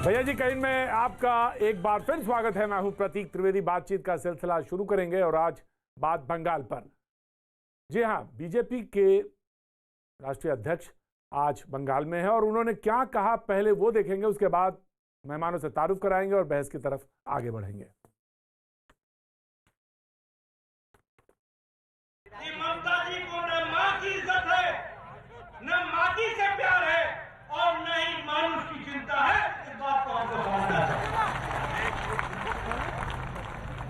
भैया जी कहीं में आपका एक बार फिर स्वागत है। मैं हूं प्रतीक त्रिवेदी। बातचीत का सिलसिला शुरू करेंगे और आज बात बंगाल पर। जी हां, बीजेपी के राष्ट्रीय अध्यक्ष आज बंगाल में है और उन्होंने क्या कहा पहले वो देखेंगे, उसके बाद मेहमानों से तारुफ कराएंगे और बहस की तरफ आगे बढ़ेंगे। ममता जी को न मां की इज्जत है, न माटी से प्यार है और न ही मानुष की चिंता है। इस बात को हमको समझना चाहिए।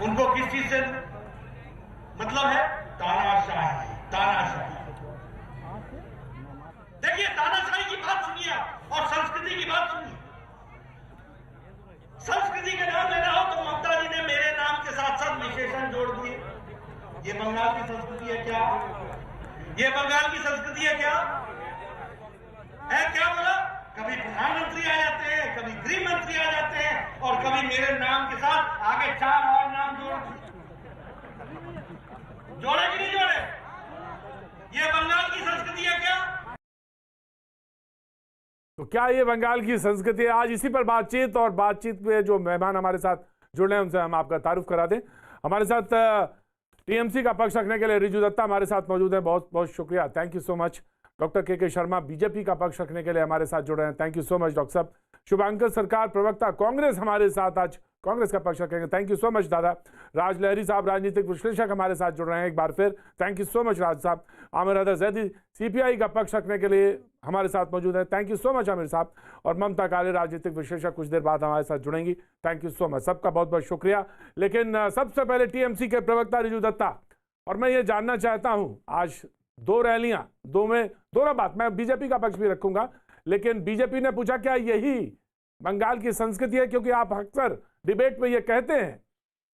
उनको किस चीज से मतलब है? तानाशाही, तानाशाही। देखिए, तानाशाही की बात सुनिए और संस्कृति की बात सुनिए। संस्कृति के नाम लेना हो तो ममता जी ने मेरे नाम के साथ साथ विशेषण जोड़ दिए। ये बंगाल की संस्कृति है क्या? ये बंगाल की संस्कृति है क्या? है क्या बोला? कभी प्रधानमंत्री आ जाते हैं, कभी गृह मंत्री आ जाते हैं और कभी मेरे नाम के साथ आगे 4 और नाम जोड़े कि नहीं जोड़े? ये बंगाल की संस्कृति है क्या? तो क्या ये बंगाल की संस्कृति है? आज इसी पर बातचीत, और बातचीत में जो मेहमान हमारे साथ जुड़े हैं उनसे हम आपका तारुफ करा दें। हमारे साथ टीएमसी का पक्ष रखने के लिए रिजू दत्ता हमारे साथ मौजूद है। बहुत बहुत शुक्रिया, thank you so much. Doctor के शर्मा बीजेपी का पक्ष रखने के लिए हमारे साथ जुड़े हैं, thank you so much doctor साहब। शुभांकर सरकार प्रवक्ता कांग्रेस हमारे साथ आज कांग्रेस का पक्ष रखेंगे, थैंक यू सो मच दादा। राज लहरी साहब राजनीतिक विश्लेषक हमारे साथ जुड़ रहे हैं एक बार फिर, थैंक यू सो मच राज साहब। आमिर हैदर जैदी सीपीआई का पक्ष रखने के लिए हमारे साथ मौजूद है, thank you so much Aamir साहब। और ममता काले राजनीतिक विश्लेषक कुछ देर बाद हमारे साथ जुड़ेंगी, थैंक यू सो मच। सबका बहुत बहुत शुक्रिया। लेकिन सबसे पहले टीएमसी के प्रवक्ता रिजू दत्ता, और मैं ये जानना चाहता हूं, आज 2 रैलियां, 2 में दोनों बात, मैं बीजेपी का पक्ष भी रखूंगा, लेकिन बीजेपी ने पूछा क्या यही बंगाल की संस्कृति है? क्योंकि आप अक्सर डिबेट में ये कहते हैं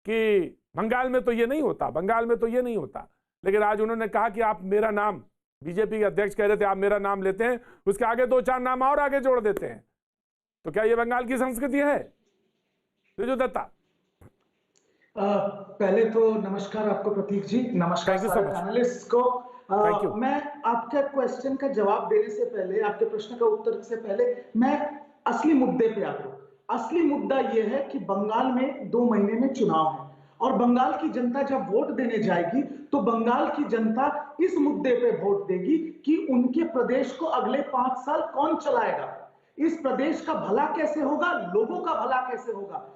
कि बंगाल में तो ये नहीं होता, बंगाल में तो ये नहीं होता, लेकिन आज उन्होंने कहा कि आप मेरा नाम, बीजेपी के अध्यक्ष कह रहे थे आप मेरा नाम लेते हैं, उसके आगे 2-4 नाम और आगे जोड़ देते हैं, तो क्या ये बंगाल की संस्कृति है? रिजू दत्ता। पहले तो नमस्कार आपको प्रतीक जी, नमस्कार सारे पैनलिस्ट को। मैं आपके क्वेश्चन का जवाब देने से पहले, आपके प्रश्न का उत्तर से पहले मैं असली मुद्दे पे आता हूँ। असली मुद्दा यह है कि बंगाल में 2 महीने में चुनाव है और बंगाल की जनता जब वोट देने जाएगी तो बंगाल की जनता इस मुद्दे पे वोट देगी कि उनके प्रदेश को अगले 5 साल कौन चलाएगा, इस प्रदेश का भला कैसे होगा, लोगों का भला कैसे होगा।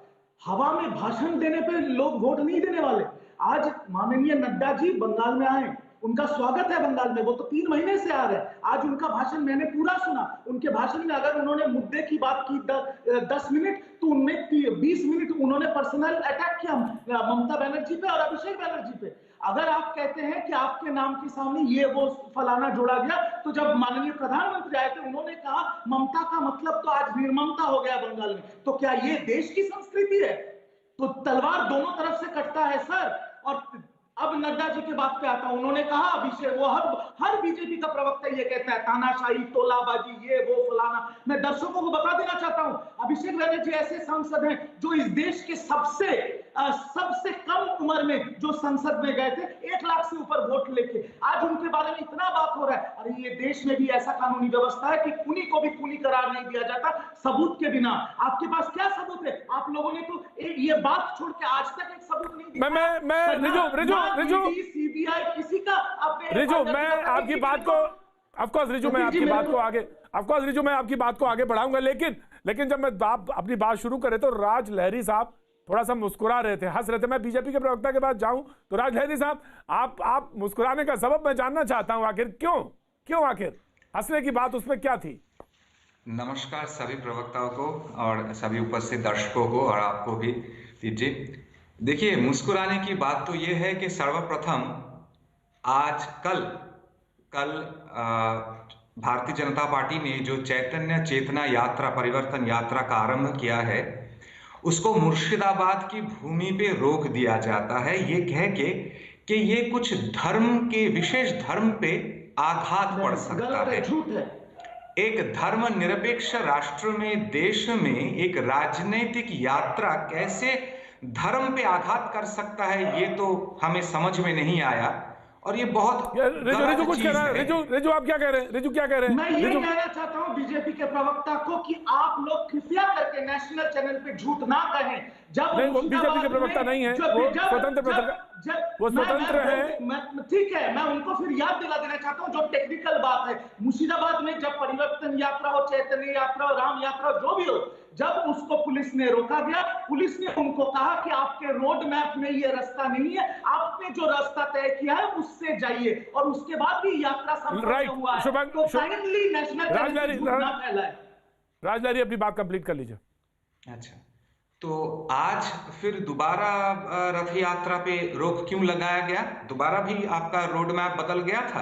हवा में भाषण देने पे लोग वोट नहीं देने वाले। आज माननीय नड्डा जी बंगाल में आए, उनका स्वागत है बंगाल में, वो तो 3 महीने से आ रहे हैं। आज उनका भाषण मैंने पूरा सुना। उनके भाषण में अगर उन्होंने मुद्दे की बात की 10 मिनट, तो उनमें 20 मिनट उन्होंने पर्सनल अटैक किया ममता बनर्जी पे और अभिषेक बनर्जी पे। अगर आप कहते हैं कि आपके नाम के सामने ये वो फलाना जोड़ा गया, तो जब माननीय प्रधानमंत्री आए थे उन्होंने कहा ममता का मतलब तो आज निर्ममता हो गया बंगाल में। तो क्या ये देश की संस्कृति है? तो तलवार दोनों तरफ से कटता है सर। और अब नड्डा जी की बात पे आता हूं। उन्होंने कहा अभिषेक, वो हर बीजेपी का प्रवक्ता ये कहता है तानाशाही, तोलाबाजी, ये वो फलाना। मैं दर्शकों को बता देना चाहता हूं, अभिषेक बनर्जी ऐसे सांसद हैं जो इस देश के सबसे कम उम्र में जो संसद में गए थे, 1 लाख से ऊपर वोट लेके। आज उनके बारे में इतना बात हो रहा है। अरे ये देश में भी ऐसा कानूनी व्यवस्था है कि खूनी को भी खूनी करार नहीं दिया जाता सबूत के बिना। आपके पास क्या सबूत है? आप लोगों ने तो ये बात छोड़ के आज तक एक सबूत नहीं दिया। रिजू सीबीआई किसी का रिजू, मैं आपकी बात को ऑफकोर्स रिजू मैं आपकी बात को आगे ऑफकोर्स रिजू मैं आपकी बात को आगे बढ़ाऊंगा, लेकिन जब मैं अपनी बात शुरू करे तो राज लहरी साहब थोड़ा सा मुस्कुरा रहे थे, हंस रहे थे। मैं बीजेपी के प्रवक्ता के पास जाऊं तो राज लहरी साहब, आप मुस्कुराने का सबब मैं जानना चाहता हूं। आखिर क्यों आखिर हंसने की बात उसमें क्या थी? नमस्कार सभी प्रवक्ताओं को और सभी उपस्थित दर्शकों को और आपको भी दीजिए। देखिए, मुस्कुराने की बात तो ये है कि सर्वप्रथम आज कल भारतीय जनता पार्टी ने जो चैतन्य चेतना यात्रा, परिवर्तन यात्रा का आरंभ किया है, उसको मुर्शिदाबाद की भूमि पे रोक दिया जाता है, ये कह के कि ये कुछ विशेष धर्म पे आघात पड़ सकता है। एक धर्मनिरपेक्ष राष्ट्र में, देश में एक राजनीतिक यात्रा कैसे धर्म पे आघात कर सकता है, ये तो हमें समझ में नहीं आया। और ये बहुत रिजू कुछ कह रहा है। रिजू आप क्या कह रहे हैं? रिजू क्या कह रहे हैं? मैं ये कहना चाहता हूं बीजेपी के प्रवक्ता को कि आप लोग खुफिया करके नेशनल चैनल पे झूठ ना कहें। जब नहीं, वो बीजेपी के प्रवक्ता नहीं है, वो स्वतंत्र वो स्वतंत्र है। ठीक है, मैं उनको फिर याद दिला देना चाहता हूं जो टेक्निकल बात है। मुर्शिदाबाद में जब परिवर्तन यात्रा हो, चैतन्य यात्रा हो, राम यात्रा हो, जो भी हो, जब उसको पुलिस ने रोका गया, पुलिस ने उनको कहा कि आपके रोड मैप में ये रास्ता नहीं है, आपने जो रास्ता तय किया है उससे जाइए, और उसके बाद भी यात्रा संपन्न हुआ है। तो फाइनली नेशनल राजलारी अपनी बात कंप्लीट कर लीजिए। अच्छा, तो आज फिर दोबारा रथ यात्रा पे रोक क्यों लगाया गया? दोबारा भी आपका रोड मैप बदल गया था?